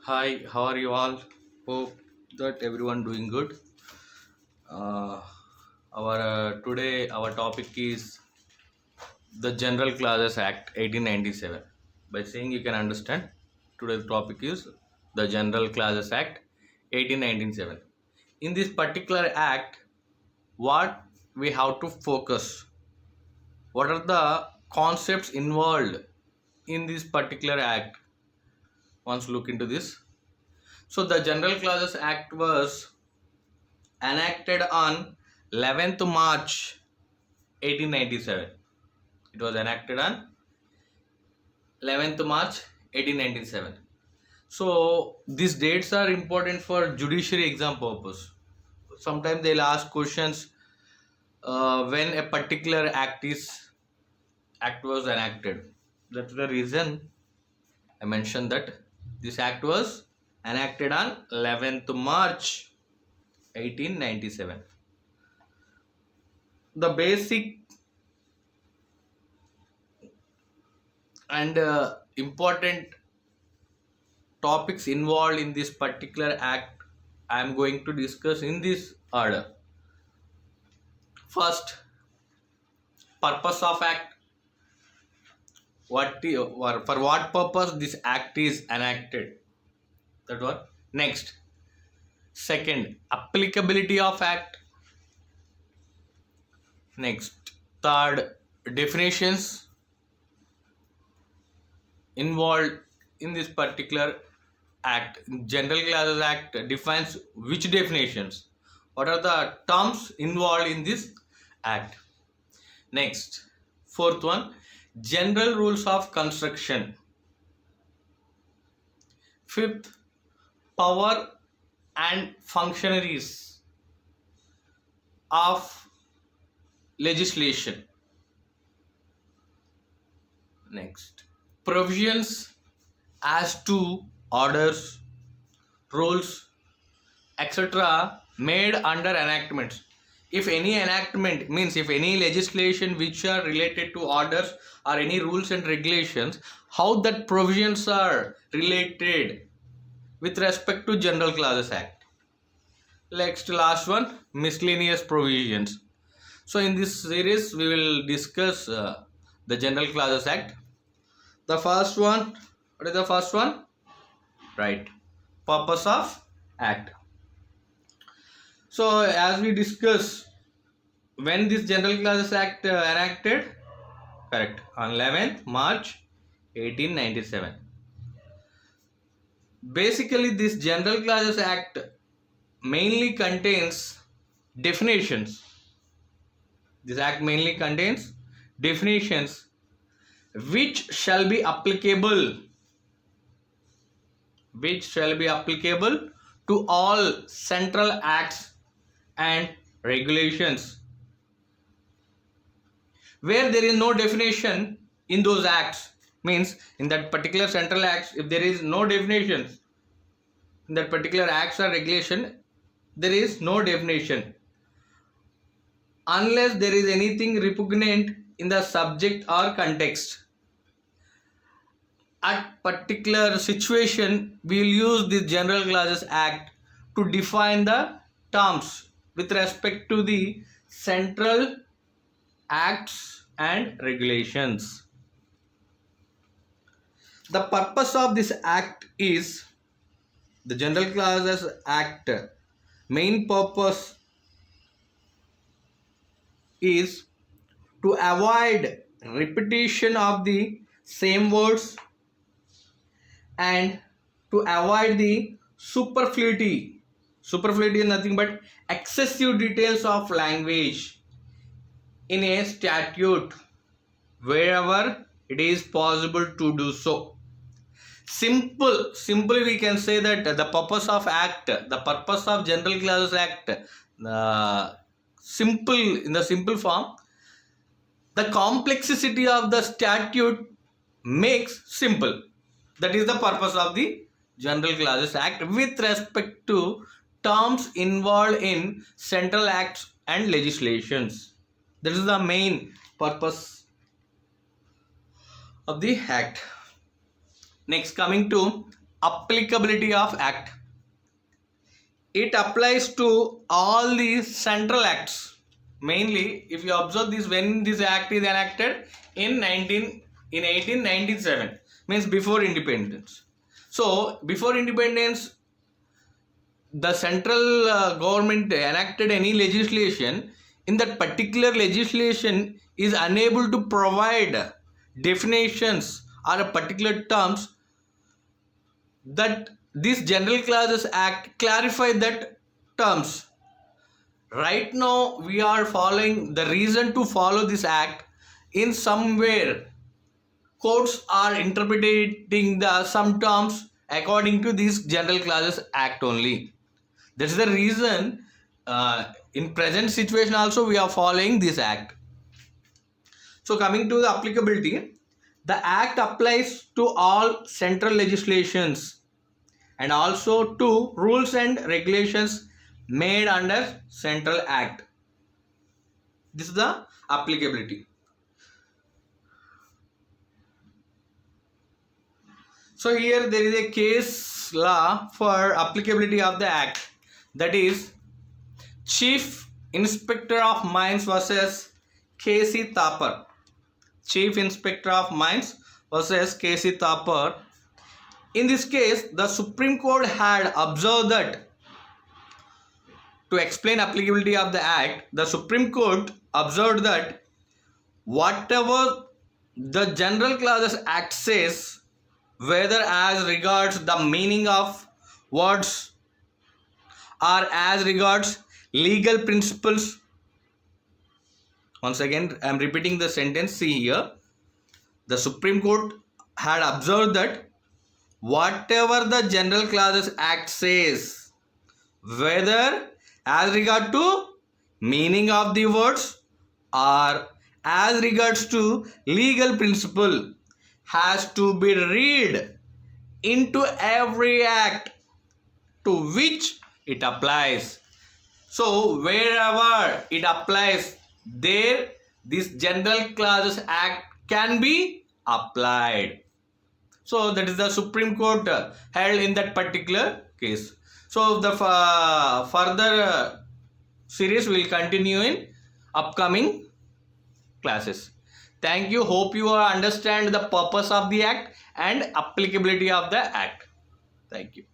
Hi, how are you all? Hope that everyone doing good. Uh, our Today our topic is the General Clauses Act 1897. By saying you can understand, today's topic is the General Clauses Act 1897. In this particular act, what we have to focus? What are the concepts involved in this particular act? Once look into this. So the General Clauses Act was enacted on 11th March 1897. It was enacted on 11th March 1897. So these dates are important for judiciary exam purpose. Sometimes they'll ask questions when a particular act was enacted. That's the reason I mentioned that this act was enacted on 11th March 1897. The basic and important topics involved in this particular act I am going to discuss in this order. First, purpose of act. Or for what purpose this act is enacted? That one. Next, second, applicability of act. Next, third, definitions involved in this particular act. General Clauses Act defines which definitions, what are the terms involved in this act. Next, fourth one, general rules of construction. Fifth, power and functionaries of legislation. Next, provisions as to orders, rules, etc. made under enactments. If any enactment means if any legislation which are related to orders or any rules and regulations, how that provisions are related with respect to General Clauses Act. Next, last one, miscellaneous provisions. So in this series we will discuss the General Clauses Act. The first one, what is the first one? Right, purpose of act. So as we discuss, when this General Clauses Act enacted, correct, on 11th March 1897. Basically this General Clauses Act mainly contains definitions. This act mainly contains definitions which shall be applicable to all central acts and regulations. Where there is no definition in those acts, means in that particular central acts, if there is no definitions in that particular acts or regulation, there is no definition unless there is anything repugnant in the subject or context. At particular situation, we will use the General Clauses Act to define the terms with respect to the central acts and regulations. The purpose of this act is, the General Clauses Act main purpose is to avoid repetition of the same words and to avoid the superfluity. Superfluity is nothing but excessive details of language in a statute wherever it is possible to do so. Simply we can say that the purpose of General Clauses Act, in the simple form, the complexity of the statute makes simple. That is the purpose of the General Clauses Act with respect to terms involved in central acts and legislations. That is the main purpose of the act. Next, coming to applicability of act. It applies to all the central acts. Mainly, if you observe this, when this act is enacted in 1897, means before independence. So before independence, the central government enacted any legislation, in that particular legislation is unable to provide definitions or a particular terms, that this General Clauses Act clarify that terms. Right now we are following the reason to follow this act. In somewhere courts are interpreting the some terms according to this General Clauses Act only. That's the reason in present situation also we are following this act. So coming to the applicability, the act applies to all central legislations and also to rules and regulations made under central act. This is the applicability. So here there is a case law for applicability of the act, that is Chief Inspector of Mines versus K.C. Thapar. Chief Inspector of Mines versus K.C. Thapar. In this case, the Supreme Court had observed that to explain applicability of the act, the Supreme Court observed that whatever the General Clauses Act says, whether as regards the meaning of words or as regards legal principles. Once again, I am repeating the sentence. See here, the Supreme Court had observed that whatever the General Clauses Act says, whether as regard to meaning of the words or as regards to legal principle, has to be read into every act to which it applies. So wherever it applies, there this General Clauses Act can be applied. So that is the Supreme Court held in that particular case. So the further series will continue in upcoming classes. Thank you. Hope you understand the purpose of the act and applicability of the act. Thank you.